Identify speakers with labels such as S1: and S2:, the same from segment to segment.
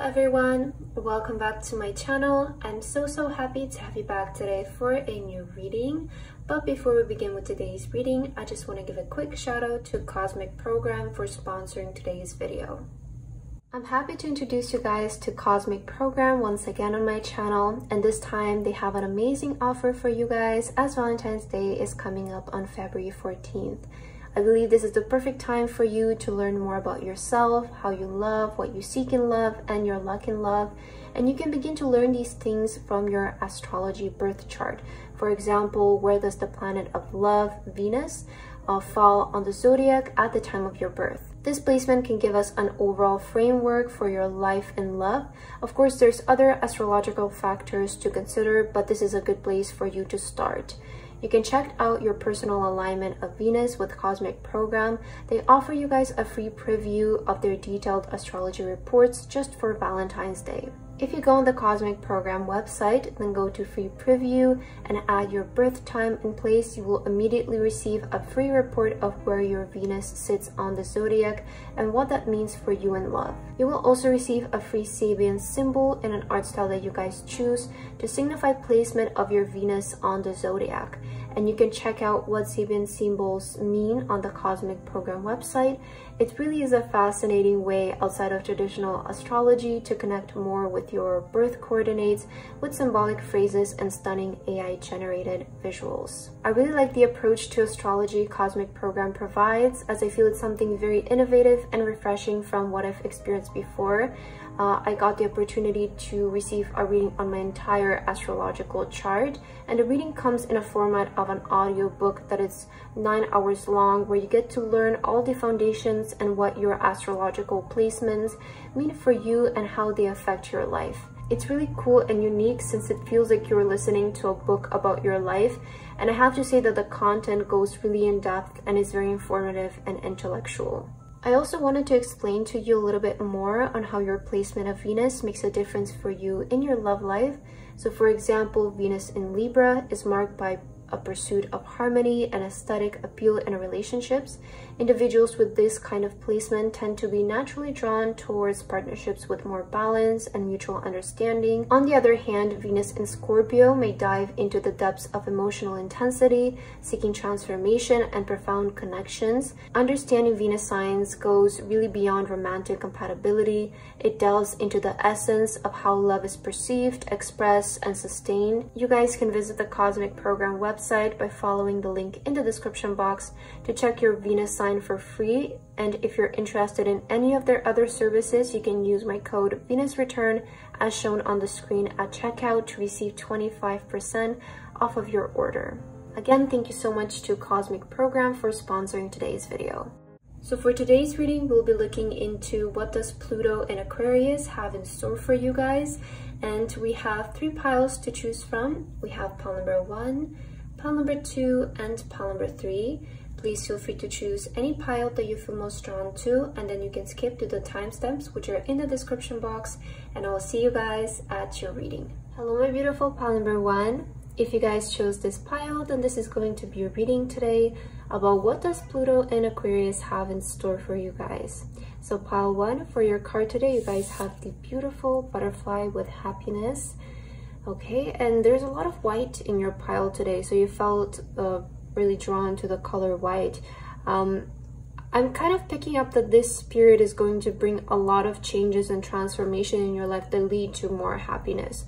S1: everyone, welcome back to my channel. I'm so happy to have you back today for a new reading. But before we begin with today's reading, I just want to give a quick shout out to Cosmic Program for sponsoring today's video. I'm happy to introduce you guys to Cosmic Program once again on my channel, and this time they have an amazing offer for you guys as Valentine's Day is coming up on February 14th. I believe this is the perfect time for you to learn more about yourself, how you love, what you seek in love, and your luck in love. And you can begin to learn these things from your astrology birth chart. For example, where does the planet of love, Venus, fall on the zodiac at the time of your birth? This placement can give us an overall framework for your life and love. Of course, there's other astrological factors to consider, but this is a good place for you to start. You can check out your personal alignment of Venus with Cosmic Program. They offer you guys a free preview of their detailed astrology reports just for Valentine's Day. If you go on the Cosmic Program website, then go to free preview and add your birth time and place, you will immediately receive a free report of where your Venus sits on the zodiac and what that means for you in love. You will also receive a free Sabian symbol in an art style that you guys choose to signify placement of your Venus on the zodiac. And you can check out what Sabian symbols mean on the Cosmic Program website. It really is a fascinating way outside of traditional astrology to connect more with your birth coordinates with symbolic phrases and stunning AI-generated visuals. I really like the approach to astrology Cosmic Program provides, as I feel it's something very innovative and refreshing from what I've experienced before. I got the opportunity to receive a reading on my entire astrological chart, and the reading comes in a format of an audio book that is 9 hours long, where you get to learn all the foundations and what your astrological placements mean for you and how they affect your life. It's really cool and unique since it feels like you're listening to a book about your life, and I have to say that the content goes really in depth and is very informative and intellectual. I also wanted to explain to you a little bit more on how your placement of Venus makes a difference for you in your love life. So for example, Venus in Libra is marked by a pursuit of harmony and aesthetic appeal in relationships. Individuals with this kind of placement tend to be naturally drawn towards partnerships with more balance and mutual understanding. On the other hand, Venus in Scorpio may dive into the depths of emotional intensity, seeking transformation and profound connections. Understanding Venus signs goes really beyond romantic compatibility. It delves into the essence of how love is perceived, expressed, and sustained. You guys can visit the Cosmic Program website by following the link in the description box to check your Venus sign for free. And if you're interested in any of their other services, you can use my code VenusReturn as shown on the screen at checkout to receive 25% off of your order. Again, thank you so much to Cosmic Program for sponsoring today's video. So for today's reading, we'll be looking into what does Pluto in Aquarius have in store for you guys. And we have 3 piles to choose from. We have pile number 1, pile number 2, and pile number 3. Please feel free to choose any pile that you feel most drawn to, and then you can skip to the timestamps which are in the description box, and I will see you guys at your reading. Hello my beautiful pile number 1. If you guys chose this pile, then this is going to be your reading today about what does Pluto in Aquarius have in store for you guys. So pile 1, for your card today, you guys have the beautiful butterfly with happiness. Okay, and there's a lot of white in your pile today, so you felt really drawn to the color white. I'm kind of picking up that this period is going to bring a lot of changes and transformation in your life that lead to more happiness.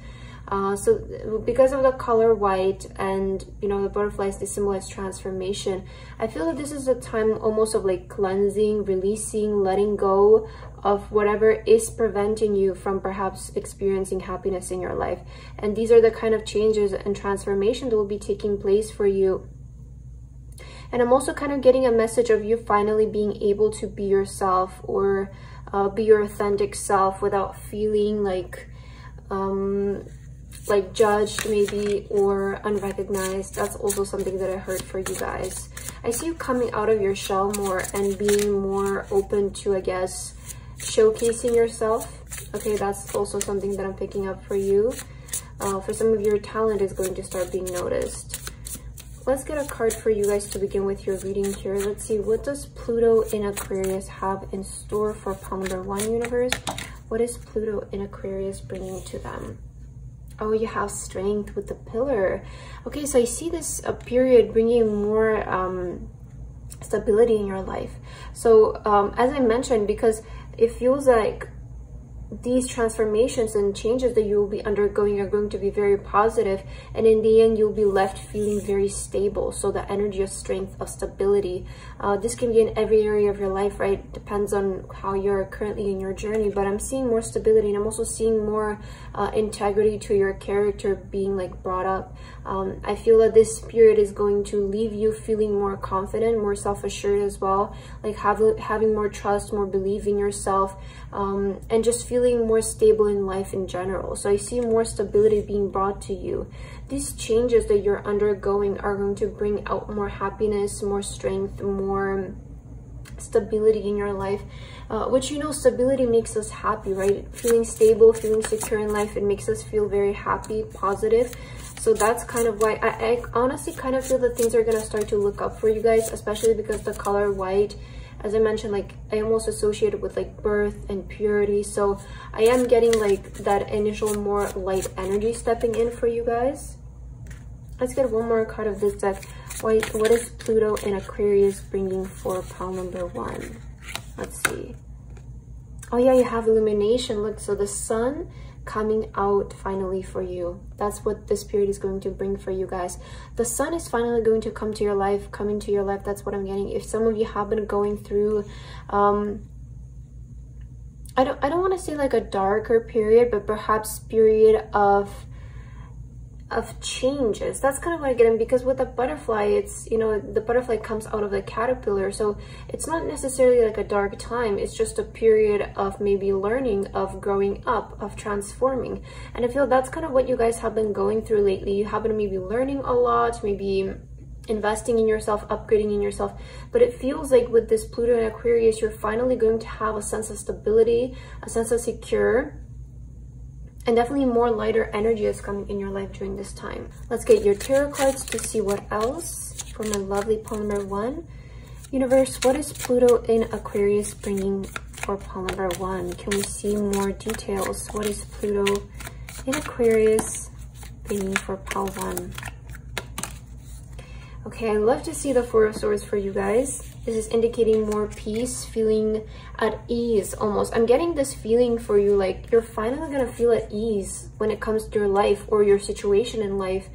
S1: So because of the color white and, you know, the butterflies, they symbolize transformation, I feel that this is a time almost of like cleansing, releasing, letting go of whatever is preventing you from perhaps experiencing happiness in your life. And these are the kind of changes and transformation that will be taking place for you. And I'm also kind of getting a message of you finally being able to be yourself, or be your authentic self without feeling like judged maybe or unrecognized. That's also something that I heard for you guys. I see you coming out of your shell more and being more open to, I guess, showcasing yourself. Okay, that's also something that I'm picking up for you. For some of your talent is going to start being noticed. Let's get a card for you guys to begin with your reading here. Let's see, what does Pluto in Aquarius have in store for pile number 1, universe? What is Pluto in Aquarius bringing to them? Oh, you have strength with the pillar. Okay, so I see this period bringing more stability in your life. So as I mentioned, because it feels like these transformations and changes that you will be undergoing are going to be very positive, and in the end you'll be left feeling very stable. So the energy of strength, of stability, this can be in every area of your life, right? Depends on how you're currently in your journey, but I'm seeing more stability, and I'm also seeing more integrity to your character being like brought up. I feel that this period is going to leave you feeling more confident, more self-assured as well, like having more trust, more belief in yourself, and just feeling more stable in life in general. So I see more stability being brought to you. These changes that you're undergoing are going to bring out more happiness, more strength, more stability in your life, which, you know, stability makes us happy, right? Feeling stable, feeling secure in life, it makes us feel very happy, positive. So that's kind of why I honestly kind of feel that things are going to start to look up for you guys, especially because the color white, as I mentioned, like I almost associated with like birth and purity. So I am getting like that initial more light energy stepping in for you guys. Let's get one more card of this deck. What is Pluto in Aquarius bringing for pile number 1? Let's see. Oh yeah, you have illumination. Look, so the sun coming out finally for you. That's what this period is going to bring for you guys. The sun is finally going to come to your life, come into your life. That's what I'm getting. If some of you have been going through I don't want to say like a darker period, but perhaps period of changes. That's kind of what I get in, because with the butterfly, it's, you know, the butterfly comes out of the caterpillar, so it's not necessarily like a dark time. It's just a period of maybe learning, of growing up, of transforming. And I feel that's kind of what you guys have been going through lately. You have been maybe learning a lot, maybe investing in yourself, upgrading in yourself, but it feels like with this Pluto in Aquarius, you're finally going to have a sense of stability, a sense of secure, and definitely more lighter energy is coming in your life during this time. Let's get your tarot cards to see what else for my lovely pile number 1. Universe, what is Pluto in Aquarius bringing for pile number 1? Can we see more details? What is Pluto in Aquarius bringing for pile 1? Okay, I love to see the Four of Swords for you guys. This is indicating more peace, feeling at ease almost. I'm getting this feeling for you, like you're finally gonna feel at ease when it comes to your life or your situation in life.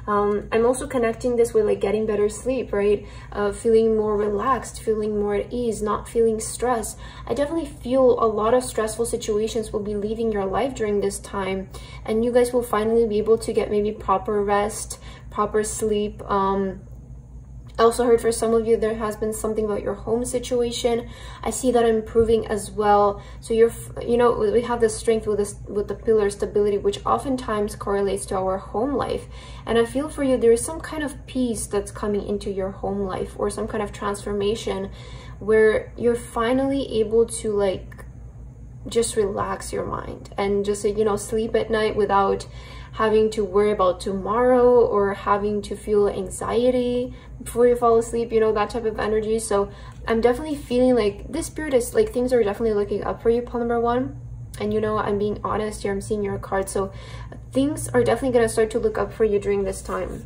S1: I'm also connecting this with like getting better sleep, right? Feeling more relaxed, feeling more at ease, not feeling stressed. I definitely feel a lot of stressful situations will be leaving your life during this time, and you guys will finally be able to get maybe proper rest, proper sleep. I also heard for some of you there has been something about your home situation. I see that improving as well. So you know, we have this strength with the pillar stability, which oftentimes correlates to our home life. And I feel for you there is some kind of peace that's coming into your home life, or some kind of transformation where you're finally able to like just relax your mind and just, you know, sleep at night without having to worry about tomorrow or having to feel anxiety before you fall asleep, you know, that type of energy. So I'm definitely feeling like this period is like things are definitely looking up for you, pile number 1. And you know, I'm being honest here, I'm seeing your card, so things are definitely going to start to look up for you during this time.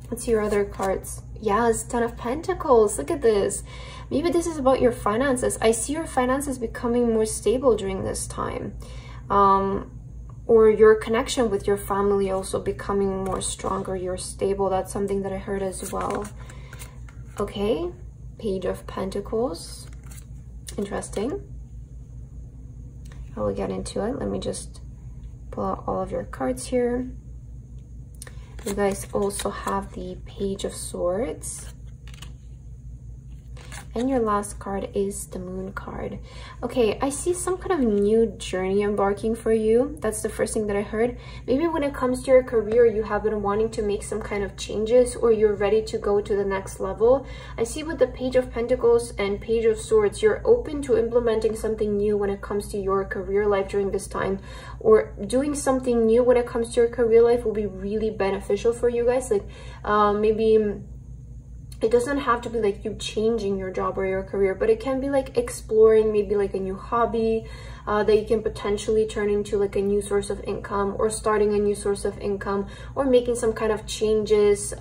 S1: Let's see your other cards. Yes, Ten of Pentacles. Look at this. Maybe this is about your finances. I see your finances becoming more stable during this time. Or your connection with your family also becoming more stronger. You're stable. That's something that I heard as well. Okay. Page of Pentacles. Interesting. I will get into it. Let me just pull out all of your cards here. You guys also have the Page of Swords. And your last card is the Moon card. Okay, I see some kind of new journey embarking for you. That's the first thing that I heard. Maybe when it comes to your career, you have been wanting to make some kind of changes, or you're ready to go to the next level. I see with the Page of Pentacles and Page of Swords, you're open to implementing something new when it comes to your career life during this time, or doing something new when it comes to your career life will be really beneficial for you guys. Like maybe it doesn't have to be like you changing your job or your career, but it can be like exploring maybe like a new hobby that you can potentially turn into like a new source of income, or starting a new source of income, or making some kind of changes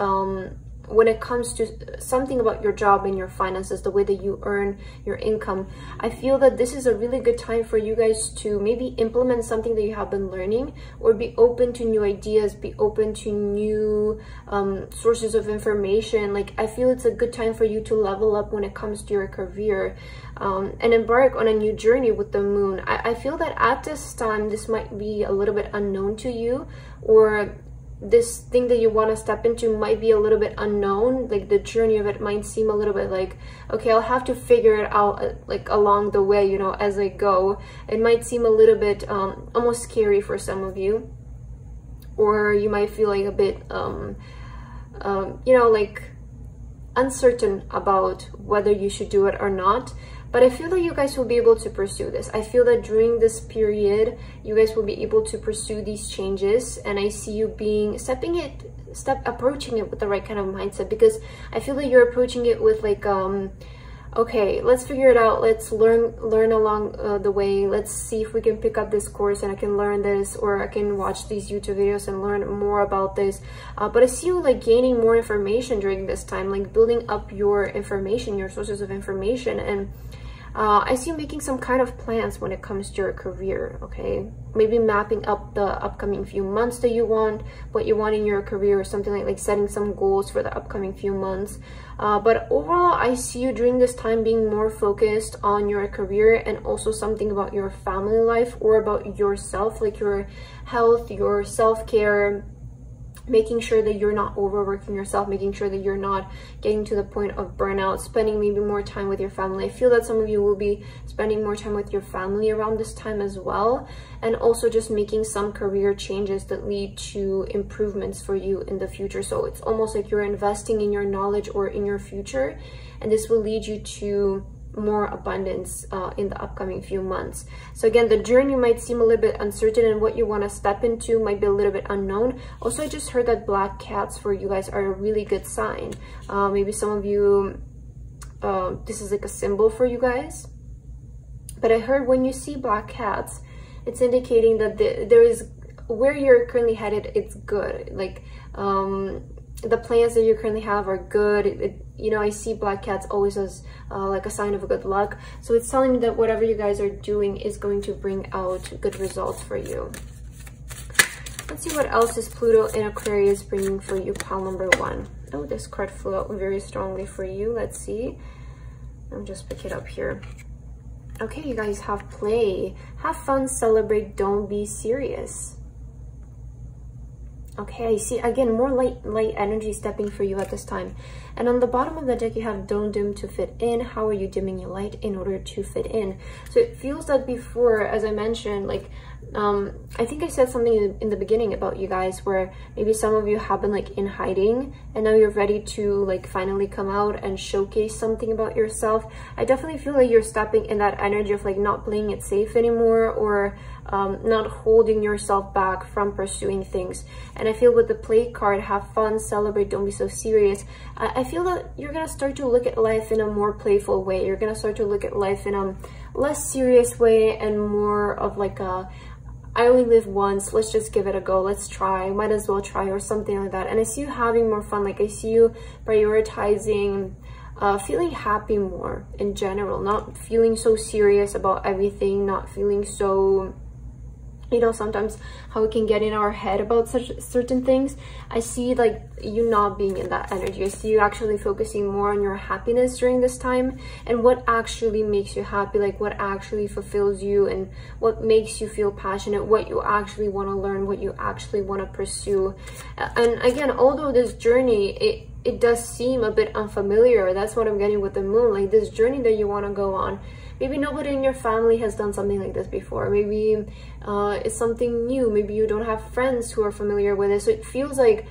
S1: when it comes to something about your job and your finances, the way that you earn your income. I feel that this is a really good time for you guys to maybe implement something that you have been learning, or be open to new ideas, be open to new sources of information. Like, I feel it's a good time for you to level up when it comes to your career, and embark on a new journey with the moon. I feel that at this time, this might be a little bit unknown to you, or this thing that you want to step into might be a little bit unknown. Like, the journey of it might seem a little bit like, okay, I'll have to figure it out like along the way, you know, as I go. It might seem a little bit almost scary for some of you, or you might feel like a bit you know, like uncertain about whether you should do it or not. But I feel that you guys will be able to pursue this. I feel that during this period, you guys will be able to pursue these changes. And I see you approaching it with the right kind of mindset, because I feel that you're approaching it with like, okay, let's figure it out. Let's learn along the way. Let's see if we can pick up this course and I can learn this, or I can watch these YouTube videos and learn more about this. But I see you like gaining more information during this time, like building up your information, your sources of information. And I see you making some kind of plans when it comes to your career, okay? Maybe mapping up the upcoming few months that you want, what you want in your career, or something like setting some goals for the upcoming few months. But overall, I see you during this time being more focused on your career, and also something about your family life, or about yourself, like your health, your self-care, making sure that you're not overworking yourself, making sure that you're not getting to the point of burnout, spending maybe more time with your family. I feel that some of you will be spending more time with your family around this time as well, and also just making some career changes that lead to improvements for you in the future. So it's almost like you're investing in your knowledge or in your future, and this will lead you to more abundance in the upcoming few months. So again, the journey might seem a little bit uncertain, and what you want to step into might be a little bit unknown. Also, I just heard that black cats for you guys are a really good sign. Maybe some of you, this is like a symbol for you guys, but I heard when you see black cats, it's indicating that there is, where you're currently headed, it's good. Like, the plans that you currently have are good. You know, I see black cats always as like a sign of good luck. So it's telling me that whatever you guys are doing is going to bring out good results for you. Let's see what else is Pluto in Aquarius bringing for you, pile number 1. Oh, this card flew out very strongly for you. Let's see. I'll just pick it up here. Okay, you guys have play. Have fun, celebrate, don't be serious. Okay, I see again more light energy stepping for you at this time. And on the bottom of the deck, you have don't dim to fit in. How are you dimming your light in order to fit in? So it feels that before, as I mentioned, like I think I said something in the beginning about you guys, where maybe some of you have been like in hiding, and now you're ready to like finally come out and showcase something about yourself. I definitely feel like you're stepping in that energy of like not playing it safe anymore, or not holding yourself back from pursuing things. And I feel with the play card, have fun, celebrate, don't be so serious, I feel that you're gonna start to look at life in a more playful way. You're gonna start to look at life in a less serious way, and more of like a, I only live once, let's just give it a go, let's try, might as well try, or something like that. And I see you having more fun. Like, I see you prioritizing feeling happy more in general, not feeling so serious about everything, not feeling so, you know, sometimes how we can get in our head about certain things. I see like you not being in that energy. I see you actually focusing more on your happiness during this time, and what actually makes you happy, like what actually fulfills you, and what makes you feel passionate, what you actually want to learn, what you actually want to pursue. And again, although this journey, it does seem a bit unfamiliar, that's what I'm getting with the moon, like this journey that you want to go on. Maybe nobody in your family has done something like this before. Maybe it's something new. Maybe you don't have friends who are familiar with it. So it feels like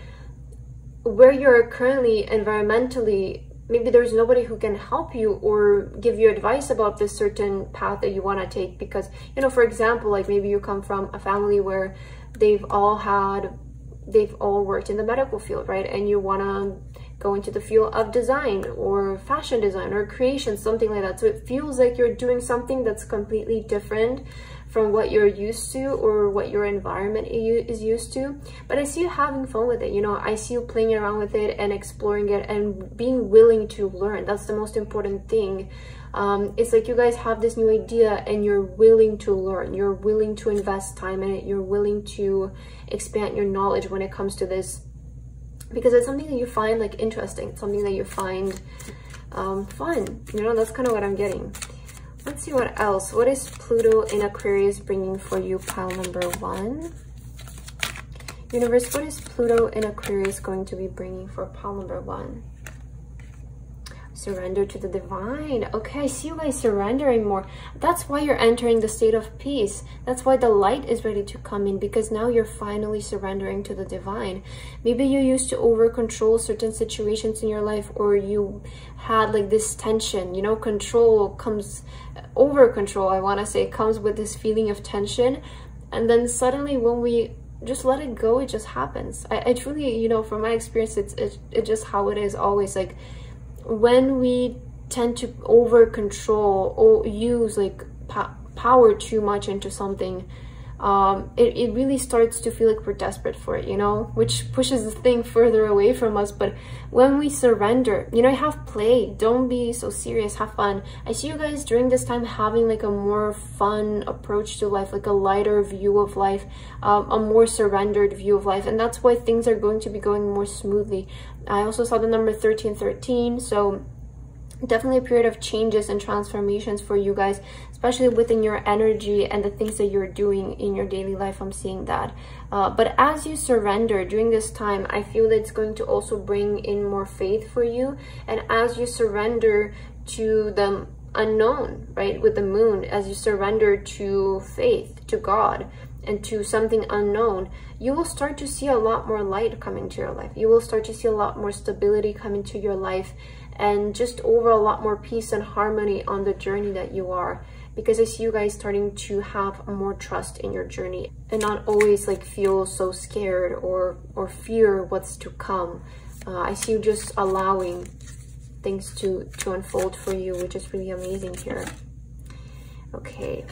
S1: where you're currently environmentally, maybe there's nobody who can help you or give you advice about this certain path that you want to take. Because, you know, for example, like maybe you come from a family where they've all worked in the medical field, right? And you want to go into the field of design or fashion design or creation, something like that. So it feels like you're doing something that's completely different from what you're used to or what your environment is used to. But I see you having fun with it, you know. I see you playing around with it and exploring it and being willing to learn. That's the most important thing. It's like you guys have this new idea and you're willing to learn, you're willing to invest time in it, you're willing to expand your knowledge when it comes to this, because it's something that you find like interesting, something that you find fun, you know. That's kind of what I'm getting. Let's see what else. What is Pluto in Aquarius bringing for you, pile number 1? Universe, what is Pluto in Aquarius going to be bringing for pile number 1? Surrender to the divine. Okay, I see you guys surrendering more. That's why you're entering the state of peace. That's why the light is ready to come in, because now you're finally surrendering to the divine. Maybe you used to over control certain situations in your life, or you had like this tension, you know. Control comes, over control, I want to say, comes with this feeling of tension, and then suddenly when we just let it go, it just happens. I truly, you know, from my experience, it's just how it is always. Like, when we tend to over control or use like power too much into something, it really starts to feel like we're desperate for it, you know, which pushes the thing further away from us. But when we surrender, you know, have play, don't be so serious, have fun. I see you guys during this time having like a more fun approach to life, like a lighter view of life, a more surrendered view of life, and that's why things are going to be going more smoothly. I also saw the number 1313, so definitely a period of changes and transformations for you guys, especially within your energy and the things that you're doing in your daily life. I'm seeing that. But as you surrender during this time, I feel that it's going to also bring in more faith for you. And as you surrender to the unknown, right, with the moon, as you surrender to faith, to God, and to something unknown, you will start to see a lot more light come into your life. You will start to see a lot more stability come into your life, and just over a lot more peace and harmony on the journey that you are. Because I see you guys starting to have more trust in your journey and not always like feel so scared or fear what's to come. I see you just allowing things to unfold for you, which is really amazing here. Okay,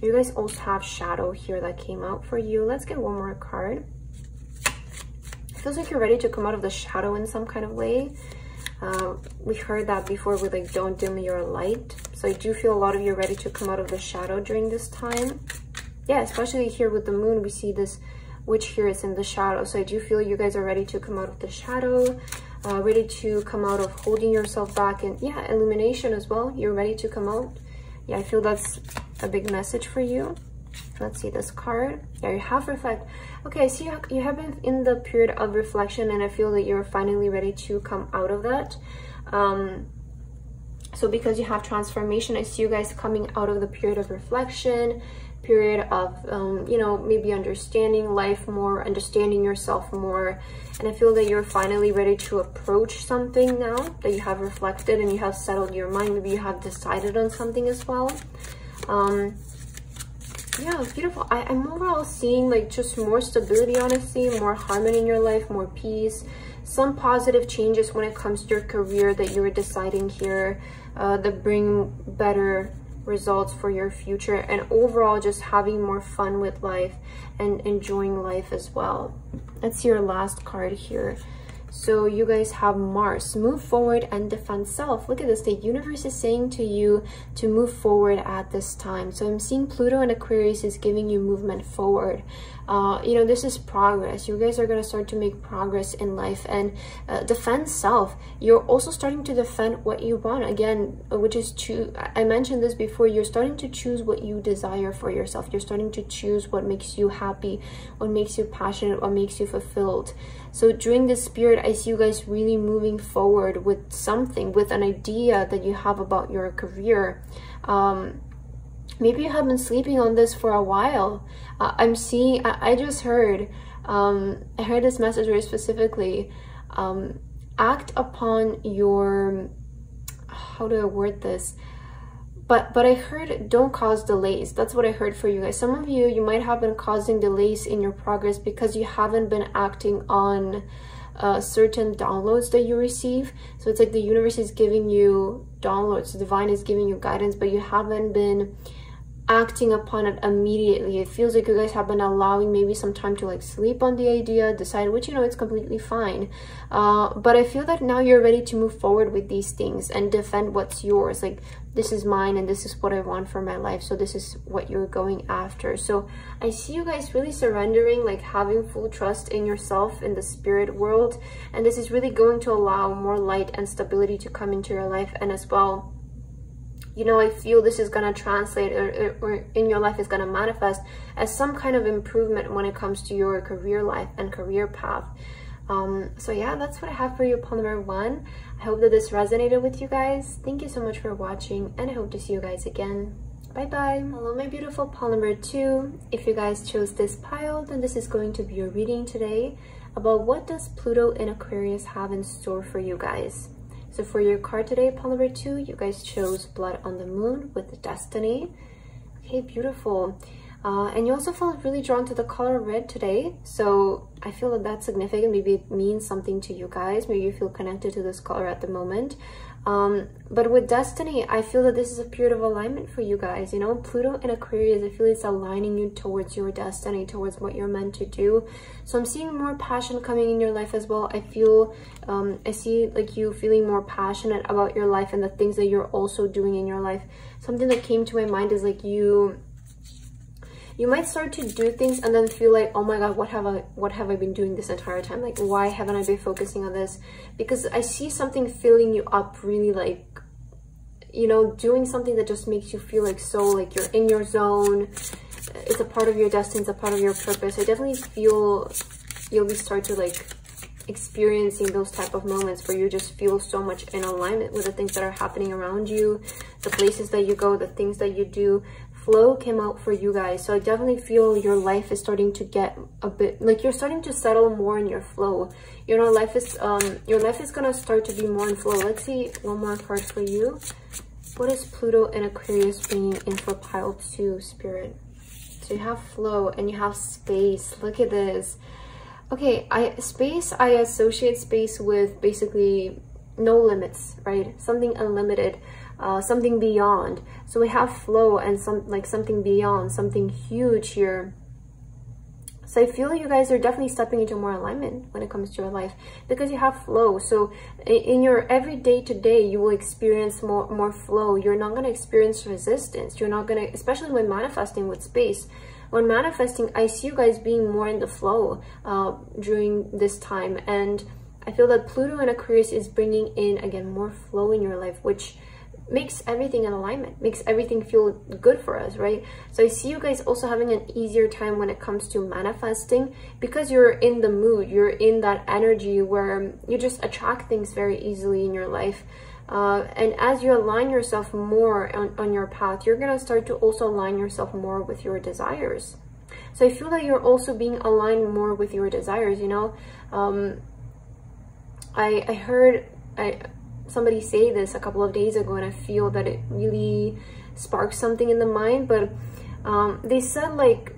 S1: you guys also have shadow here that came out for you. Let's get one more card. It feels like you're ready to come out of the shadow in some kind of way. We heard that before with like don't dim your light. So I do feel a lot of you are ready to come out of the shadow during this time. Yeah, especially here with the moon, we see this witch here is in the shadow. So I do feel you guys are ready to come out of the shadow, ready to come out of holding yourself back, and yeah, illumination as well. You're ready to come out. Yeah, I feel that's a big message for you. Let's see this card. Yeah, you have reflect. Okay, I see you have been in the period of reflection, and I feel that you're finally ready to come out of that. So because you have transformation, I see you guys coming out of the period of reflection, period of, you know, maybe understanding life more, understanding yourself more. And I feel that you're finally ready to approach something now that you have reflected and you have settled your mind. Maybe you have decided on something as well. Yeah, beautiful. I'm overall seeing like just more stability, honestly, more harmony in your life, more peace, some positive changes when it comes to your career that you were deciding here, that bring better results for your future, and overall just having more fun with life and enjoying life as well. That's your last card here. So you guys have Mars, move forward and defend self. Look at this, the universe is saying to you to move forward at this time. So I'm seeing Pluto and Aquarius is giving you movement forward. You know, this is progress. You guys are going to start to make progress in life and defend self. You're also starting to defend what you want again, which is I mentioned this before, you're starting to choose what you desire for yourself. You're starting to choose what makes you happy, what makes you passionate, what makes you fulfilled. So during this period, I see you guys really moving forward with something, with an idea that you have about your career. Maybe you have been sleeping on this for a while. I'm seeing, I just heard, I heard this message very specifically. Act upon your, how do I word this? But I heard don't cause delays. That's what I heard for you guys. Some of you might have been causing delays in your progress because you haven't been acting on certain downloads that you receive. So it's like the universe is giving you downloads, the divine is giving you guidance, but you haven't been acting upon it immediately. It feels like you guys have been allowing maybe some time to like sleep on the idea, decide, which, you know, it's completely fine. But I feel that now you're ready to move forward with these things and defend what's yours. Like, this is mine and this is what I want for my life, so this is what you're going after. So I see you guys really surrendering, like having full trust in yourself, in the spirit world, and this is really going to allow more light and stability to come into your life. And as well, you know, I feel this is going to translate or in your life is going to manifest as some kind of improvement when it comes to your career life and career path. So yeah, that's what I have for you, Paul number 1. I hope that this resonated with you guys. Thank you so much for watching, and I hope to see you guys again. Bye bye. Hello, my beautiful Paul number 2. If you guys chose this pile, then this is going to be your reading today about what does Pluto in Aquarius have in store for you guys. So for your card today, Paul number 2, you guys chose Blood on the Moon with Destiny. Okay, beautiful. And you also felt really drawn to the color red today. So I feel that that's significant. Maybe it means something to you guys. Maybe you feel connected to this color at the moment. But with Destiny, I feel that this is a period of alignment for you guys. You know, Pluto in Aquarius, I feel it's aligning you towards your destiny, towards what you're meant to do. So I'm seeing more passion coming in your life as well. I feel, I see like you feeling more passionate about your life and the things that you're also doing in your life. Something that came to my mind is like you might start to do things and then feel like, oh my god, what have I been doing this entire time? Like, why haven't I been focusing on this? Because I see something filling you up, really, like, you know, doing something that just makes you feel like so, like you're in your zone. It's a part of your destiny, it's a part of your purpose. I definitely feel you'll start to like experiencing those type of moments where you just feel so much in alignment with the things that are happening around you, the places that you go, the things that you do. Flow came out for you guys. So I definitely feel your life is starting to get a bit like you're starting to settle more in your flow. You know, your life is gonna start to be more in flow. Let's see one more card for you. What is Pluto in Aquarius bringing in for pile 2, Spirit? So you have flow and you have space. Look at this. Okay, I associate space with basically no limits, right? Something unlimited. Something beyond. So we have flow and something beyond, something huge here. So I feel you guys are definitely stepping into more alignment when it comes to your life because you have flow. So in your everyday to day, you will experience more flow. You're not going to experience resistance. You're not going to, especially when manifesting with space. When manifesting, I see you guys being more in the flow during this time. And I feel that Pluto in Aquarius is bringing in, again, more flow in your life, which makes everything in alignment, makes everything feel good for us, right? So I see you guys also having an easier time when it comes to manifesting because you're in the mood, you're in that energy where you just attract things very easily in your life. And as you align yourself more on your path, you're going to start to also align yourself more with your desires. So I feel that you're also being aligned more with your desires, you know? I heard somebody say this a couple of days ago, and I feel that it really sparks something in the mind. But they said, like,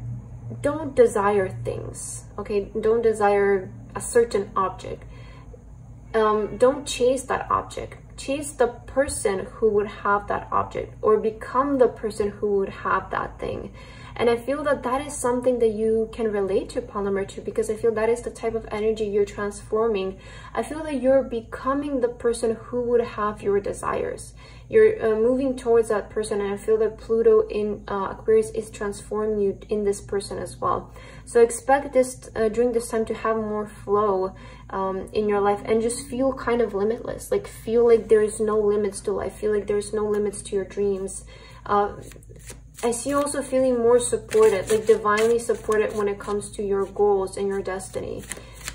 S1: don't desire things, okay? Don't desire a certain object. Don't chase that object. Chase the person who would have that object, or become the person who would have that thing. And I feel that that is something that you can relate to, pile number 2, because I feel that is the type of energy you're transforming. I feel that you're becoming the person who would have your desires. You're moving towards that person, and I feel that Pluto in Aquarius is transforming you in this person as well. So expect this during this time to have more flow in your life and just feel kind of limitless. Like, feel like there's no limits to life. Feel like there's no limits to your dreams. I see you also feeling more supported, like divinely supported when it comes to your goals and your destiny.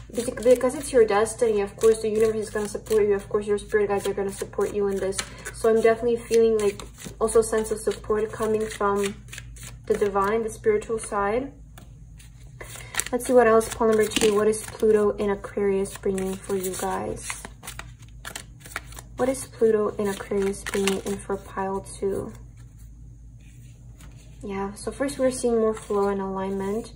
S1: Because it's your destiny, of course, the universe is going to support you. Of course, your spirit guides are going to support you in this. So I'm definitely feeling like also a sense of support coming from the divine, the spiritual side. Let's see what else, pile number 2. What is Pluto in Aquarius bringing for you guys? What is Pluto in Aquarius bringing in for pile 2? Yeah, so first we're seeing more flow and alignment.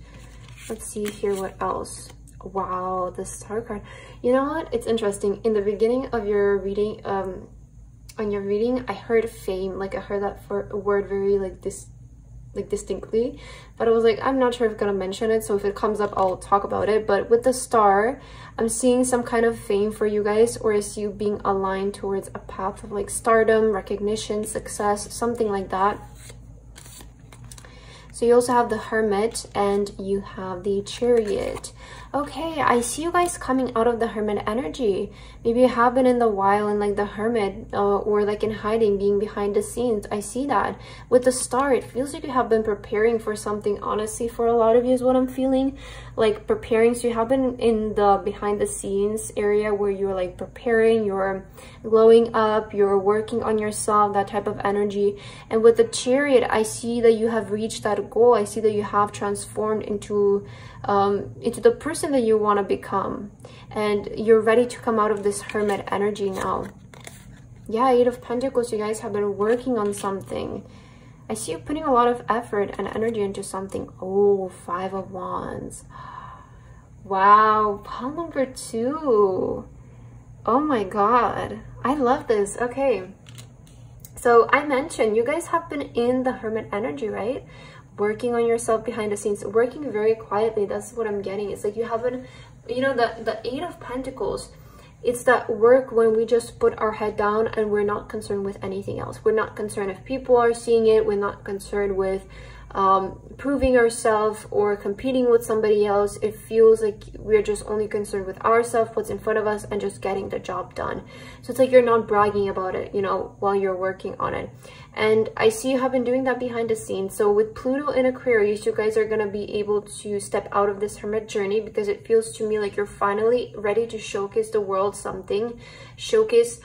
S1: Let's see here what else. Wow, the Star card. You know what? It's interesting. In the beginning of your reading, on your reading, I heard fame. Like I heard that word very like distinctly, but I was like, I'm not sure if I'm gonna mention it, so if it comes up I'll talk about it. But with the Star, I'm seeing some kind of fame for you guys, or is you being aligned towards a path of like stardom, recognition, success, something like that. So you also have the Hermit and you have the Chariot. Okay, I see you guys coming out of the Hermit energy. Maybe you have been in the wild and like the Hermit, or like in hiding, being behind the scenes. I see that. With the Star, it feels like you have been preparing for something, honestly, for a lot of you is what I'm feeling. Like preparing, so you have been in the behind the scenes area where you're like preparing, you're glowing up, you're working on yourself, that type of energy. And with the Chariot, I see that you have reached that goal. I see that you have transformed into the person that you want to become, and you're ready to come out of this Hermit energy now. Yeah, Eight of Pentacles, you guys have been working on something. I see you putting a lot of effort and energy into something. Oh, Five of Wands. Wow, pile number 2. Oh my god, I love this. Okay, so I mentioned you guys have been in the Hermit energy, right? Working on yourself behind the scenes, working very quietly. That's what I'm getting. It's like you haven't, you know, the Eight of Pentacles, it's that work when we just put our head down and we're not concerned with anything else. We're not concerned if people are seeing it. We're not concerned with proving ourselves or competing with somebody else. It feels like we're just only concerned with ourselves, what's in front of us, and just getting the job done. So it's like you're not bragging about it, you know, while you're working on it. And I see you have been doing that behind the scenes. So with Pluto in Aquarius, you guys are going to be able to step out of this Hermit journey, because it feels to me like you're finally ready to showcase the world something. Showcase,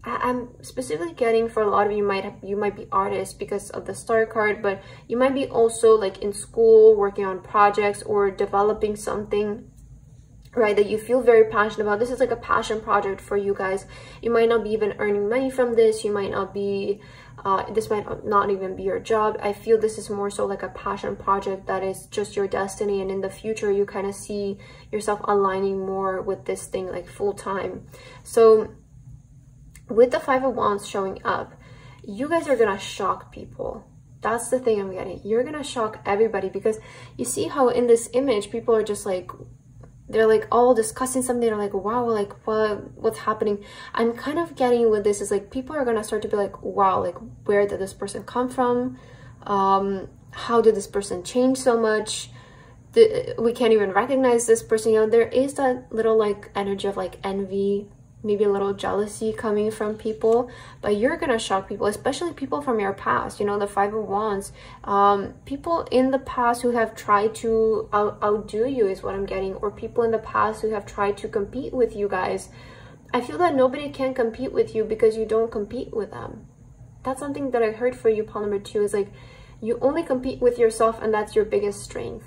S1: I'm specifically getting, for a lot of you might be artists because of the Star card, but you might be also like in school working on projects or developing something, right, that you feel very passionate about. This is like a passion project for you guys. You might not be even earning money from this. You might not be this might not even be your job. I feel this is more so like a passion project that is just your destiny, and in the future you kind of see yourself aligning more with this thing like full time. So with the Five of Wands showing up, you guys are gonna shock people. That's the thing I'm getting. You're gonna shock everybody, because you see how in this image people are just like, they're like all discussing something. They're like, wow, like what's happening? I'm kind of getting with this is like people are gonna start to be like, wow, like where did this person come from? How did this person change so much? We can't even recognize this person. You know, there is that little like energy of like envy, maybe a little jealousy coming from people, but you're gonna shock people, especially people from your past. You know, the Five of Wands, people in the past who have tried to outdo you is what I'm getting, or people in the past who have tried to compete with you guys. I feel that nobody can compete with you because you don't compete with them. That's something that I heard for you, pile number 2, is like you only compete with yourself, and that's your biggest strength.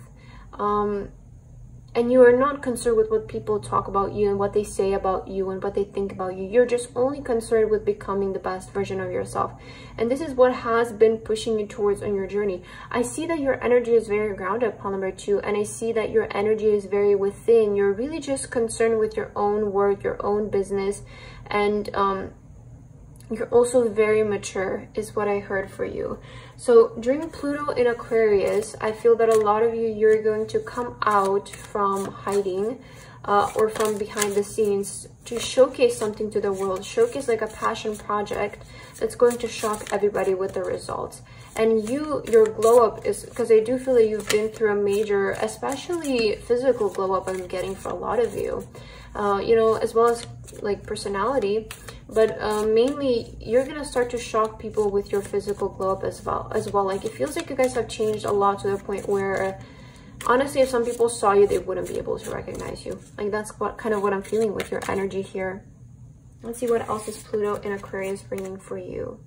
S1: And you are not concerned with what people talk about you and what they say about you and what they think about you. You're just only concerned with becoming the best version of yourself. And this is what has been pushing you towards on your journey. I see that your energy is very grounded, pile number 2, and I see that your energy is very within. You're really just concerned with your own work, your own business, and you're also very mature is what I heard for you. So during Pluto in Aquarius, I feel that a lot of you, you're going to come out from hiding or from behind the scenes to showcase something to the world, showcase like a passion project that's going to shock everybody with the results. And your glow up is, because I do feel that you've been through a major, especially physical glow up I'm getting for a lot of you, you know, as well as like personality, but mainly you're gonna start to shock people with your physical glow up as well. Like it feels like you guys have changed a lot to the point where honestly, if some people saw you, they wouldn't be able to recognize you. Like that's kind of what I'm feeling with your energy here. Let's see what else is Pluto in Aquarius bringing for you.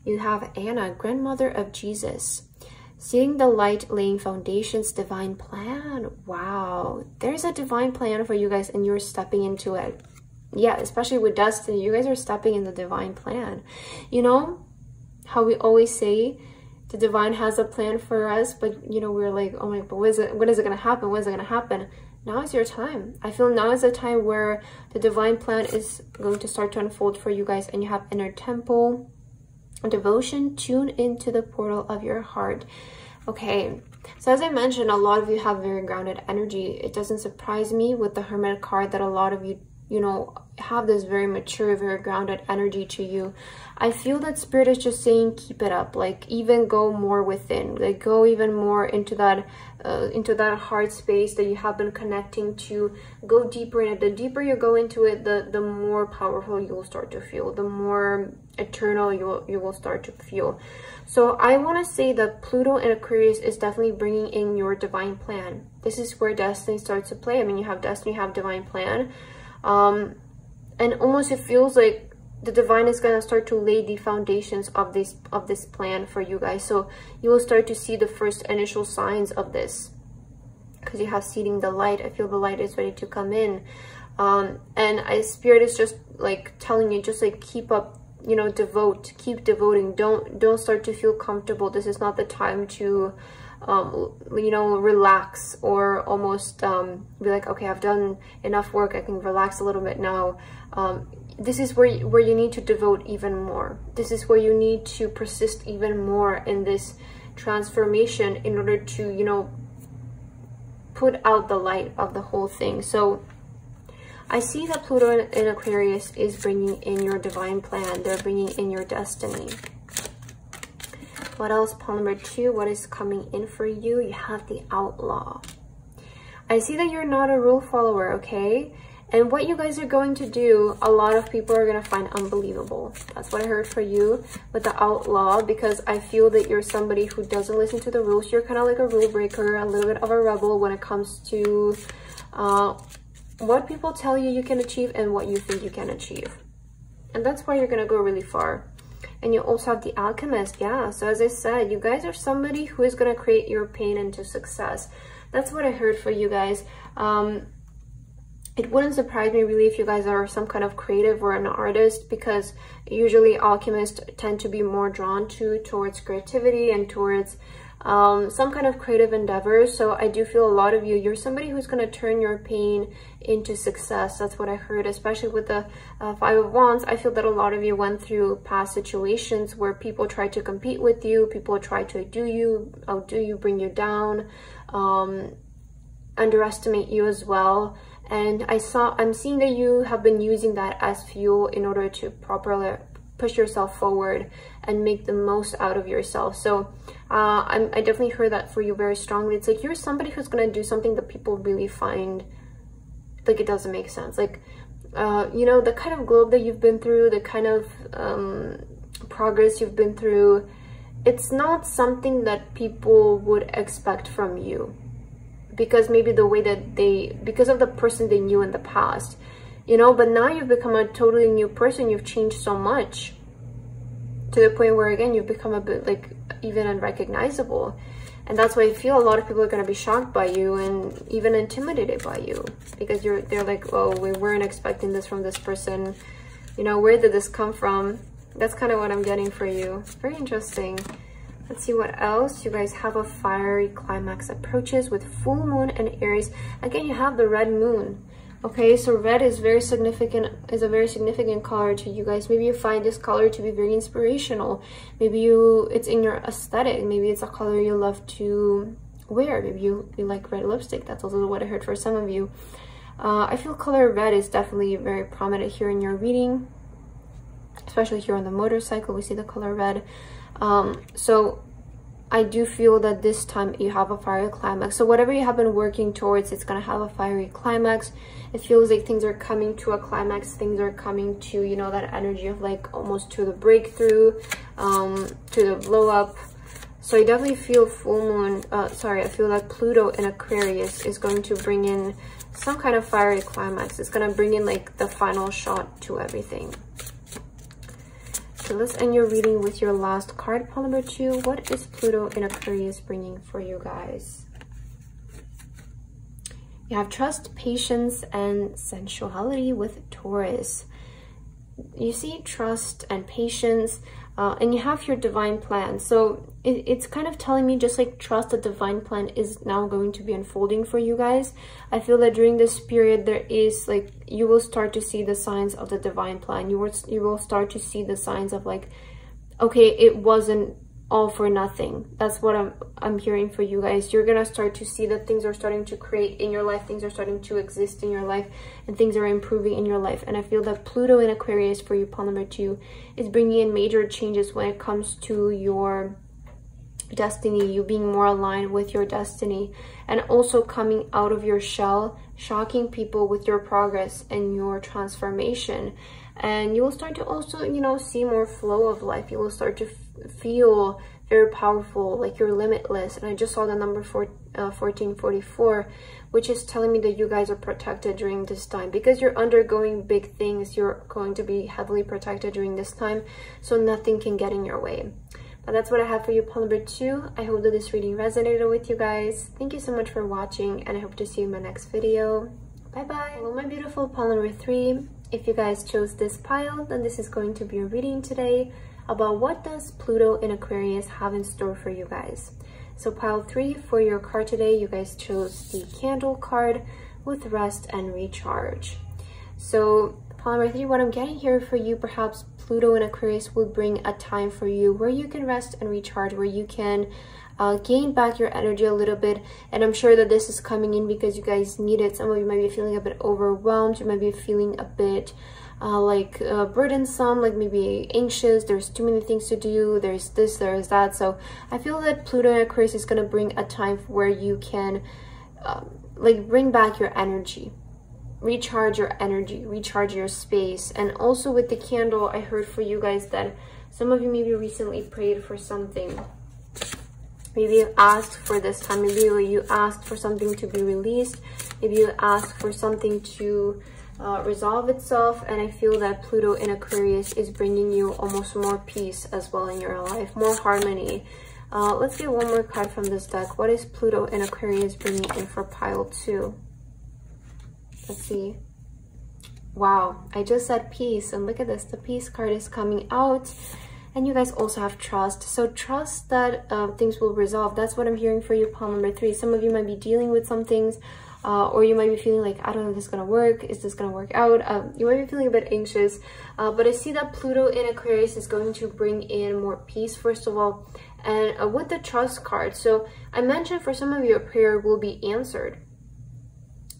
S1: You have Anna, grandmother of Jesus. Seeing the light, laying foundations, divine plan. Wow, there's a divine plan for you guys and you're stepping into it. Yeah, especially with destiny, you guys are stepping in the divine plan. You know how we always say the divine has a plan for us, but you know, we're like, oh my, but when is it gonna happen? When is it gonna happen? Now is your time. I feel now is the time where the divine plan is going to start to unfold for you guys, and you have inner temple devotion. Tune into the portal of your heart. Okay, so as I mentioned, a lot of you have very grounded energy. It doesn't surprise me with the Hermit card that a lot of you, you know, have this very mature, very grounded energy to you. I feel that Spirit is just saying, keep it up. Like, even go more within, like go even more into that heart space that you have been connecting to. Go deeper in it. The deeper you go into it, the more powerful you will start to feel, the more eternal you will start to feel. So I want to say that Pluto in Aquarius is definitely bringing in your divine plan. This is where destiny starts to play. I mean, you have destiny, you have divine plan. And almost it feels like the divine is going to start to lay the foundations of this plan for you guys. So you will start to see the first initial signs of this, because you have seeding the light. I feel the light is ready to come in. And Spirit is just like telling you, just like keep up, you know, keep devoting. Don't start to feel comfortable. This is not the time to you know, relax, or almost be like, okay, I've done enough work, I can relax a little bit now. This is where you need to devote even more. This is where you need to persist even more in this transformation in order to, you know, put out the light of the whole thing. So I see that Pluto in Aquarius is bringing in your divine plan. They're bringing in your destiny. What else? Pile number 2, what is coming in for you? You have the Outlaw. I see that you're not a rule follower, okay? And what you guys are going to do, a lot of people are going to find unbelievable. That's what I heard for you with the Outlaw, because I feel that you're somebody who doesn't listen to the rules. You're kind of like a rule breaker, a little bit of a rebel when it comes to what people tell you can achieve and what you think you can achieve. And that's why you're going to go really far. And you also have the Alchemist. Yeah, so as I said, you guys are somebody who is going to create your pain into success. That's what I heard for you guys. It wouldn't surprise me really if you guys are some kind of creative or an artist, because usually alchemists tend to be more drawn towards creativity and towards some kind of creative endeavor. So I do feel a lot of you're somebody who's going to turn your pain into success. That's what I heard, especially with the 5 of Wands. I feel that a lot of you went through past situations where people try to compete with you, people try to outdo you, bring you down, underestimate you as well. And I'm seeing that you have been using that as fuel in order to properly push yourself forward and make the most out of yourself. So I definitely heard that for you very strongly. It's like you're somebody who's going to do something that people really find like it doesn't make sense. Like, you know, the kind of globe that you've been through, the kind of progress you've been through, it's not something that people would expect from you. Because maybe the way that because of the person they knew in the past, you know, but now you've become a totally new person. You've changed so much to the point where, again, you've become a bit like even unrecognizable. And that's why I feel a lot of people are going to be shocked by you and even intimidated by you, because they're like, oh, we weren't expecting this from this person. You know, where did this come from? That's kind of what I'm getting for you. Very interesting. Let's see what else. You guys have a fiery climax approaches with full moon and Aries. Again, you have the red moon. Okay, so red is a very significant color to you guys. Maybe you find this color to be very inspirational. Maybe it's in your aesthetic. Maybe it's a color you love to wear. Maybe you like red lipstick. That's also what I heard for some of you. I feel color red is definitely very prominent here in your reading, especially here on the motorcycle. We see the color red. So I do feel that this time you have a fiery climax. So whatever you have been working towards, it's going to have a fiery climax. It feels like things are coming to a climax. Things are coming to, you know, that energy of like almost to the breakthrough, to the blow up. So I definitely feel full moon, I feel like Pluto in Aquarius is going to bring in some kind of fiery climax. It's going to bring in like the final shot to everything. So let's end your reading with your last card, pile number 2. What is Pluto in Aquarius bringing for you guys? You have trust, patience, and sensuality with Taurus. You see trust and patience. and you have your divine plan. So it's kind of telling me just like trust the divine plan is now going to be unfolding for you guys. I feel that during this period there is like, you will start to see the signs of the divine plan. You will start to see the signs of like, okay, it wasn't all for nothing. That's what I'm hearing for you guys. You're gonna start to see that things are starting to create in your life, things are starting to exist in your life, and things are improving in your life. And I feel that Pluto in Aquarius for you, pile number 2, is bringing in major changes when it comes to your destiny, you being more aligned with your destiny, and also coming out of your shell, shocking people with your progress and your transformation. And you will start to also, you know, see more flow of life. You will start to feel very powerful, like you're limitless. And I just saw the number 1444, which is telling me that you guys are protected during this time because you're undergoing big things. You're going to be heavily protected during this time, so nothing can get in your way. But that's what I have for you, pile number 2. I hope that this reading resonated with you guys. Thank you so much for watching, and I hope to see you in my next video. Bye bye. Hello, my beautiful pile number 3. If you guys chose this pile, then this is going to be a reading today about what does Pluto in Aquarius have in store for you guys. So pile 3, for your card today, you guys chose the Candle card with Rest and Recharge. So pile number 3, what I'm getting here for you, perhaps Pluto in Aquarius will bring a time for you where you can rest and recharge, where you can gain back your energy a little bit. And I'm sure that this is coming in because you guys need it. Some of you might be feeling a bit overwhelmed. You might be feeling a bit burdensome, like maybe anxious. There's too many things to do. There's this, there's that. So I feel that Pluto in Aquarius is going to bring a time where you can bring back your energy, recharge your energy, recharge your space. And also with the Candle, I heard for you guys that some of you maybe recently prayed for something. Maybe you asked for this time, maybe you asked for something to be released, maybe you asked for something to resolve itself. And I feel that Pluto in Aquarius is bringing you almost more peace as well in your life, more harmony. Let's get one more card from this deck. What is Pluto in Aquarius bringing in for pile 2? Let's see. Wow, I just said peace, and look at this, the peace card is coming out. And you guys also have trust. So trust that things will resolve. That's what I'm hearing for you, pile number 3. Some of you might be dealing with some things, or you might be feeling like, I don't know if this is going to work. Is this going to work out? You might be feeling a bit anxious. But I see that Pluto in Aquarius is going to bring in more peace, first of all. And with the trust card. So I mentioned for some of you, a prayer will be answered.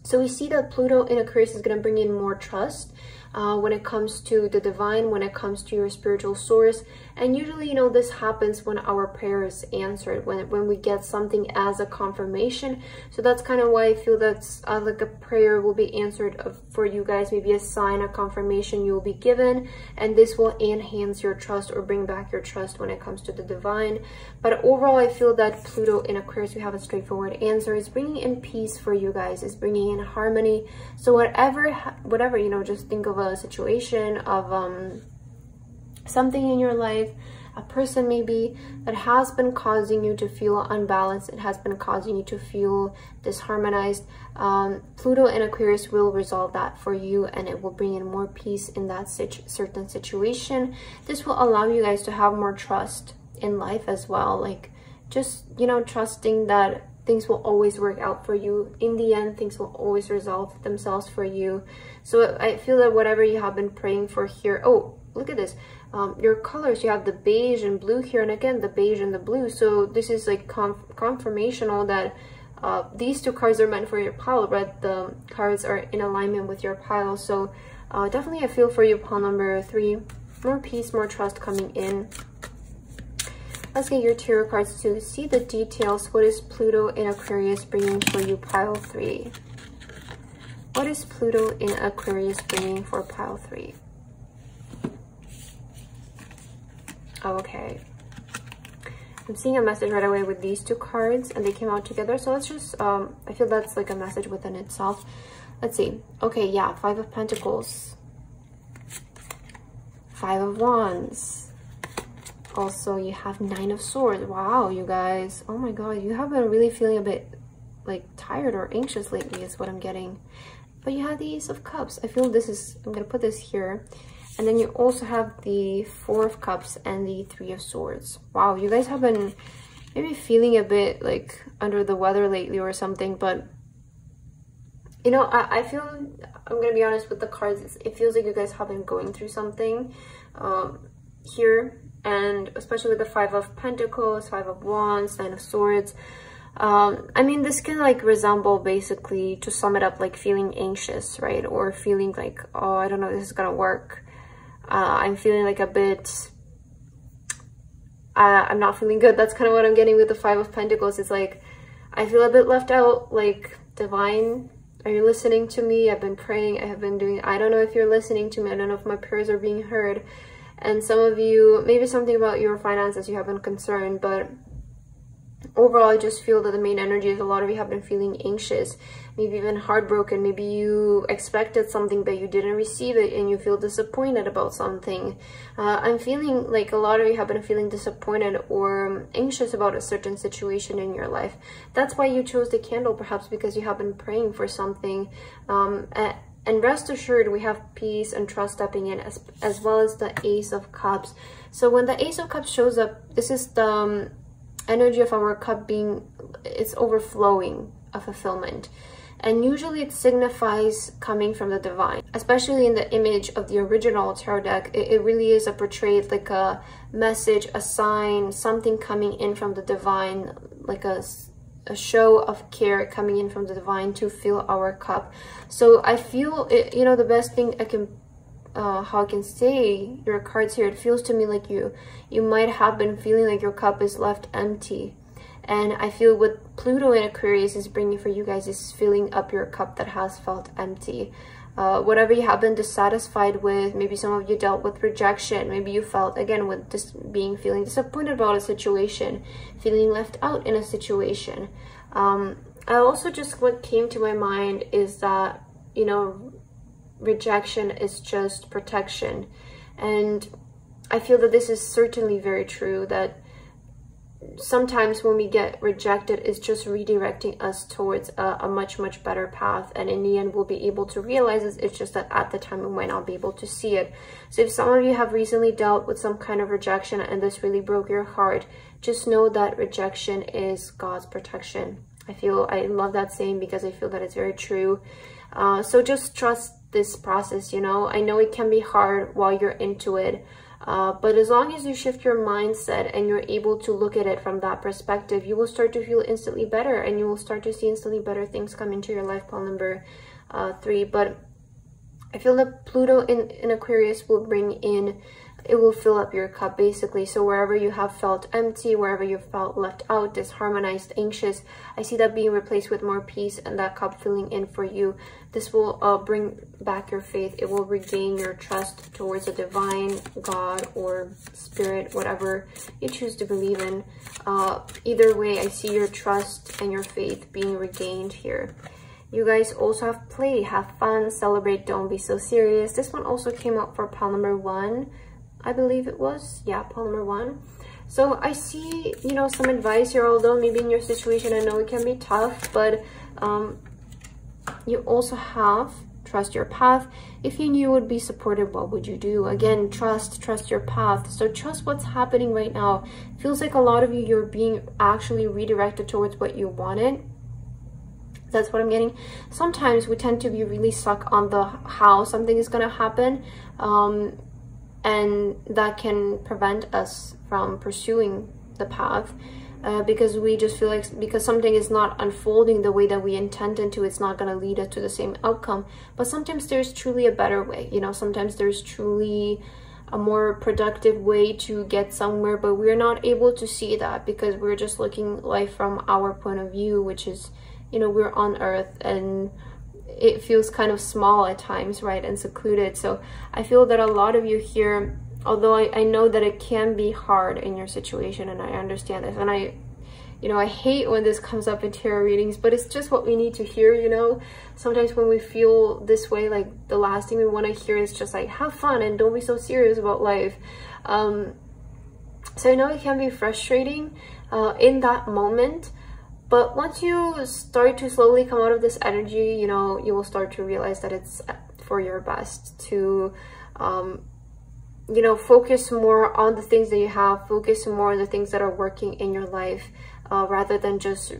S1: So we see that Pluto in Aquarius is going to bring in more trust when it comes to the divine, when it comes to your spiritual source. And usually, you know, this happens when our prayer is answered, when we get something as a confirmation. So that's kind of why I feel that's like a prayer will be answered for you guys, maybe a sign, a confirmation you will be given, and this will enhance your trust or bring back your trust when it comes to the divine. But overall, I feel that Pluto in Aquarius, we have a straightforward answer. It's bringing in peace for you guys. It's bringing in harmony. So whatever, you know, just think of a situation of something in your life, a person maybe that has been causing you to feel unbalanced, it has been causing you to feel disharmonized. Pluto in Aquarius will resolve that for you, and it will bring in more peace in that certain situation. This will allow you guys to have more trust in life as well, like just, you know, trusting that things will always work out for you. In the end, things will always resolve themselves for you. So I feel that whatever you have been praying for here, oh, look at this, your colors, you have the beige and blue here, and again the beige and the blue. So this is like confirmational that these two cards are meant for your pile, but the cards are in alignment with your pile. So definitely I feel for you, pile number 3, more peace, more trust coming in. Let's get your tarot cards to see the details. What is Pluto in Aquarius bringing for you, pile 3? What is Pluto in Aquarius bringing for pile 3? Okay. I'm seeing a message right away with these two cards, and they came out together. So let's just, I feel that's like a message within itself. Let's see. Okay, yeah, 5 of Pentacles. 5 of Wands. Also, you have 9 of Swords. Wow, you guys. Oh my god, you have been really feeling a bit like tired or anxious lately is what I'm getting. But you have the Ace of Cups. I feel this is, I'm going to put this here. And then you also have the Four of Cups and the Three of Swords. Wow, you guys have been maybe feeling a bit like under the weather lately or something, but you know, I feel, I'm gonna be honest with the cards, it feels like you guys have been going through something here, and especially with the Five of Pentacles, Five of Wands, Nine of Swords. I mean, this can like resemble, basically, to sum it up, like feeling anxious, right? Or feeling like, oh, I don't know if this is gonna work. I'm feeling like a bit, I'm not feeling good. That's kind of what I'm getting with the Five of Pentacles. It's like, I feel a bit left out, like, divine, are you listening to me? I've been praying, I have been doing, I don't know if you're listening to me, I don't know if my prayers are being heard. And some of you, maybe something about your finances you have been concerned, but overall, I just feel that the main energy is a lot of you have been feeling anxious, maybe even heartbroken. Maybe you expected something but you didn't receive it and you feel disappointed about something. I'm feeling like a lot of you have been feeling disappointed or anxious about a certain situation in your life. That's why you chose the candle, perhaps because you have been praying for something. And rest assured, we have peace and trust stepping in, as well as the Ace of Cups. So when the Ace of Cups shows up, this is the energy of our cup being, it's overflowing of fulfillment. And usually it signifies coming from the divine, especially in the image of the original tarot deck. It really is a portrayed like a message, a sign, something coming in from the divine, like a show of care coming in from the divine to fill our cup. So I feel it, you know, the best thing I can how I can say your cards here, it feels to me like you might have been feeling like your cup is left empty. And I feel what Pluto in Aquarius is bringing for you guys is filling up your cup that has felt empty. Whatever you have been dissatisfied with, maybe some of you dealt with rejection, maybe you felt, again, with this feeling disappointed about a situation, feeling left out in a situation. I also just, what came to my mind is that, you know, rejection is just protection. And I feel that this is certainly very true, that sometimes when we get rejected, it's just redirecting us towards a much better path, and in the end we'll be able to realize it. It's just that at the time we might not be able to see it. So if some of you have recently dealt with some kind of rejection and this really broke your heart, just know that rejection is God's protection. I love that saying because I feel that it's very true. So just trust this process, you know. I know it can be hard while you're into it, but as long as you shift your mindset and you're able to look at it from that perspective, you will start to feel instantly better, and you will start to see instantly better things come into your life. Pile number 3. But I feel that Pluto in Aquarius will bring in, it will fill up your cup, basically. So wherever you have felt empty, wherever you felt left out, disharmonized, anxious, I see that being replaced with more peace and that cup filling in for you. This will bring back your faith. It will regain your trust towards the divine, God, or spirit, whatever you choose to believe in. Either way, I see your trust and your faith being regained here. You guys also have play, have fun, celebrate, don't be so serious. This one also came up for pile number 1. I believe it was, yeah, pile number 1. So I see, you know, some advice here, although maybe in your situation, I know it can be tough, but you also have trust your path. If you knew it would be supported, what would you do? Again, trust your path. So trust what's happening right now. Feels like a lot of you, you're being actually redirected towards what you wanted. That's what I'm getting. Sometimes we tend to be really stuck on the how something is going to happen, and that can prevent us from pursuing the path, because we just feel like because something is not unfolding the way that we intended to, it's not going to lead us to the same outcome. But sometimes there's truly a better way, you know, sometimes there's truly a more productive way to get somewhere, but we're not able to see that because we're just looking life from our point of view, which is, you know, we're on earth and it feels kind of small at times, right, and secluded. So I feel that a lot of you here, although I know that it can be hard in your situation, and I understand this, and I hate when this comes up in tarot readings, but it's just what we need to hear, you know. Sometimes when we feel this way, like the last thing we want to hear is just like, have fun and don't be so serious about life. So I know it can be frustrating in that moment, but once you start to slowly come out of this energy, you know, you will start to realize that it's for your best to you know, focus more on the things that you have, focus more on the things that are working in your life, rather than just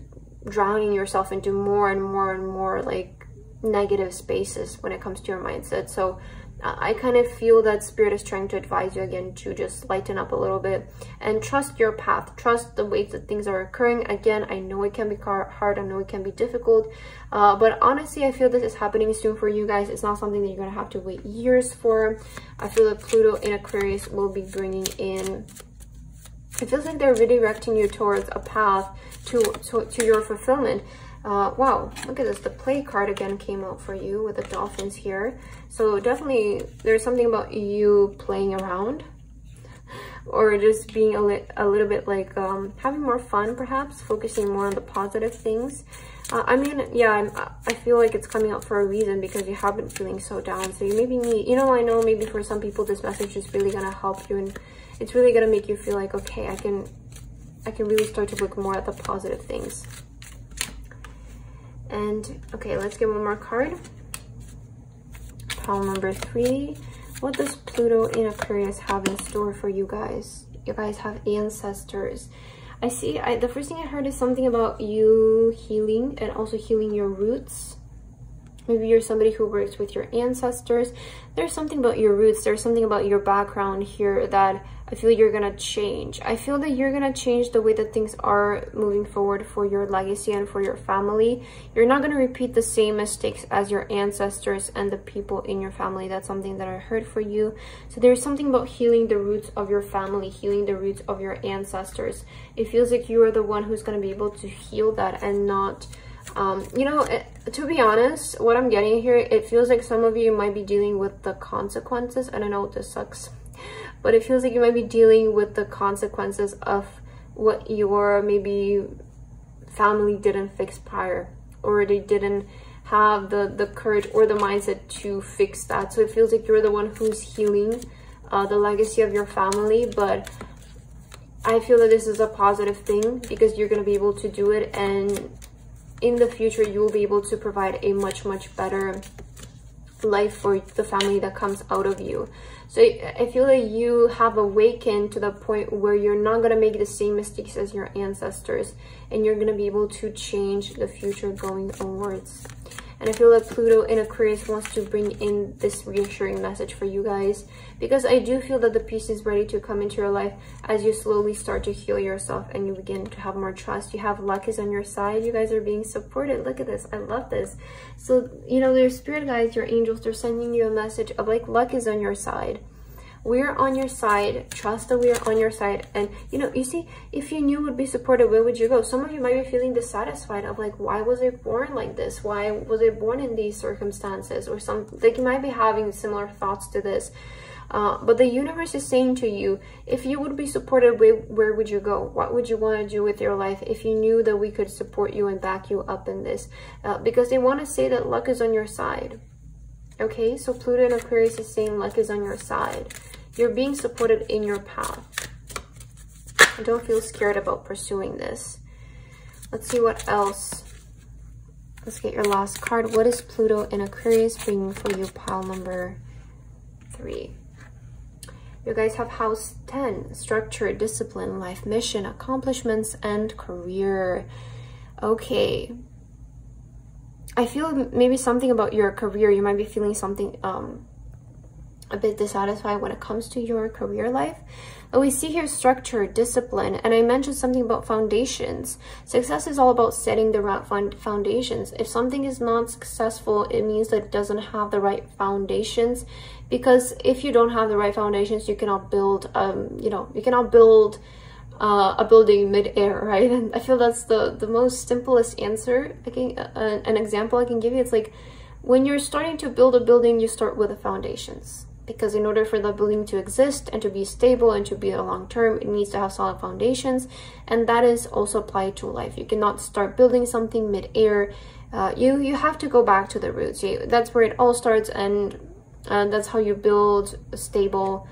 S1: drowning yourself into more and more and more like negative spaces when it comes to your mindset. So I kind of feel that Spirit is trying to advise you again to just lighten up a little bit and trust your path, trust the ways that things are occurring. Again, I know it can be hard, I know it can be difficult, but honestly, I feel this is happening soon for you guys. It's not something that you're going to have to wait years for. I feel that Pluto in Aquarius will be bringing in, it feels like they're redirecting you towards a path to your fulfillment. Wow, look at this, the play card again came out for you with the dolphins here. So definitely there's something about you playing around, or just being a little bit like having more fun, perhaps focusing more on the positive things. I mean, yeah, I feel like it's coming out for a reason, because you have been feeling so down. So you maybe need, you know, I know maybe for some people this message is really gonna help you, and it's really gonna make you feel like, okay, I can really start to look more at the positive things. And okay, let's get one more card. Pile number 3. What does Pluto in Aquarius have in store for you guys? You guys have ancestors. I see, the first thing I heard is something about you healing, and also healing your roots. Maybe you're somebody who works with your ancestors. There's something about your roots, there's something about your background here that I feel you're gonna change. I feel that you're gonna change the way that things are moving forward for your legacy and for your family. You're not gonna repeat the same mistakes as your ancestors and the people in your family. That's something that I heard for you. So there's something about healing the roots of your family, healing the roots of your ancestors. It feels like you are the one who's gonna be able to heal that, and not you know, to be honest, what I'm getting here, it feels like some of you might be dealing with the consequences, and I know this sucks, but it feels like you might be dealing with the consequences of what your maybe family didn't fix prior, or they didn't have the courage or the mindset to fix that. So it feels like you're the one who's healing the legacy of your family, but I feel that this is a positive thing, because you're going to be able to do it, and in the future you will be able to provide a much better life for the family that comes out of you. So I feel that you have awakened to the point where you're not going to make the same mistakes as your ancestors, and you're going to be able to change the future going onwards. And I feel like Pluto in Aquarius wants to bring in this reassuring message for you guys, because I do feel that the peace is ready to come into your life as you slowly start to heal yourself and you begin to have more trust. You have luck is on your side. You guys are being supported. Look at this. I love this. So, you know, your spirit guides, your angels, they're sending you a message of like, luck is on your side. We're on your side. Trust that we are on your side. And, you know, you see, if you knew would be supported, where would you go? Some of you might be feeling dissatisfied of like, why was I born like this? Why was I born in these circumstances? Or something, like you might be having similar thoughts to this. But the universe is saying to you, if you would be supported, where would you go? What would you want to do with your life if you knew that we could support you and back you up in this? Because they want to say that luck is on your side. Okay, so Pluto in Aquarius is saying luck is on your side. You're being supported in your path. Don't feel scared about pursuing this. Let's see what else. Let's get your last card. What is Pluto in Aquarius bringing for you, pile number 3? You guys have house 10, structure, discipline, life mission, accomplishments, and career. Okay. I feel maybe something about your career. You might be feeling something a bit dissatisfied when it comes to your career life. But we see here structure, discipline, and I mentioned something about foundations. Success is all about setting the right foundations. If something is not successful, it means that it doesn't have the right foundations. Because if you don't have the right foundations, you cannot build, you know, you cannot build a building mid-air, right? And I feel that's the most simplest answer. I can, an example I can give you, it's like when you're starting to build a building, you start with the foundations. Because in order for the building to exist and to be stable and to be a long term, it needs to have solid foundations. And that is also applied to life. You cannot start building something mid-air. You have to go back to the roots. That's where it all starts, and that's how you build a stable,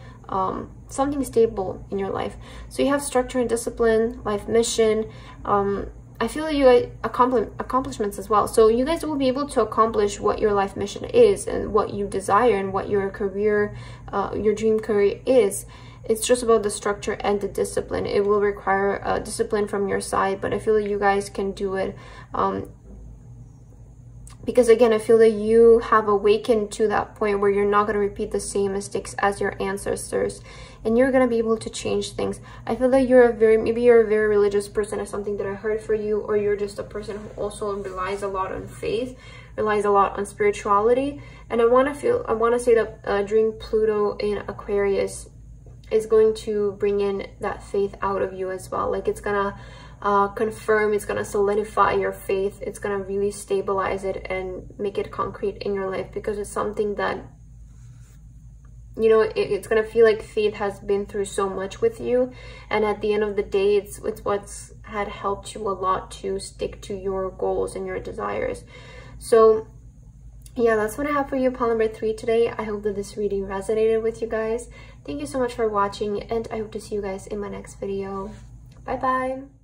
S1: something stable in your life. So you have structure and discipline, life mission. I feel that you guys accomplishments as well. So you guys will be able to accomplish what your life mission is and what you desire and what your career, your dream career is. It's just about the structure and the discipline. It will require discipline from your side, but I feel that you guys can do it. Because again, I feel that you have awakened to that point where you're not going to repeat the same mistakes as your ancestors, and you're going to be able to change things. I feel that maybe you're a very religious person, is something that I heard for you, or you're just a person who also relies a lot on faith, relies a lot on spirituality. And I want to say that during Pluto in Aquarius is going to bring in that faith out of you as well. Like, it's gonna confirm, it's gonna solidify your faith, it's gonna really stabilize it and make it concrete in your life, because it's something that, you know, it's gonna feel like faith has been through so much with you, and at the end of the day, it's what's had helped you a lot to stick to your goals and your desires. So yeah, that's what I have for you, pile number 3 today. I hope that this reading resonated with you guys. Thank you so much for watching, and I hope to see you guys in my next video. Bye bye.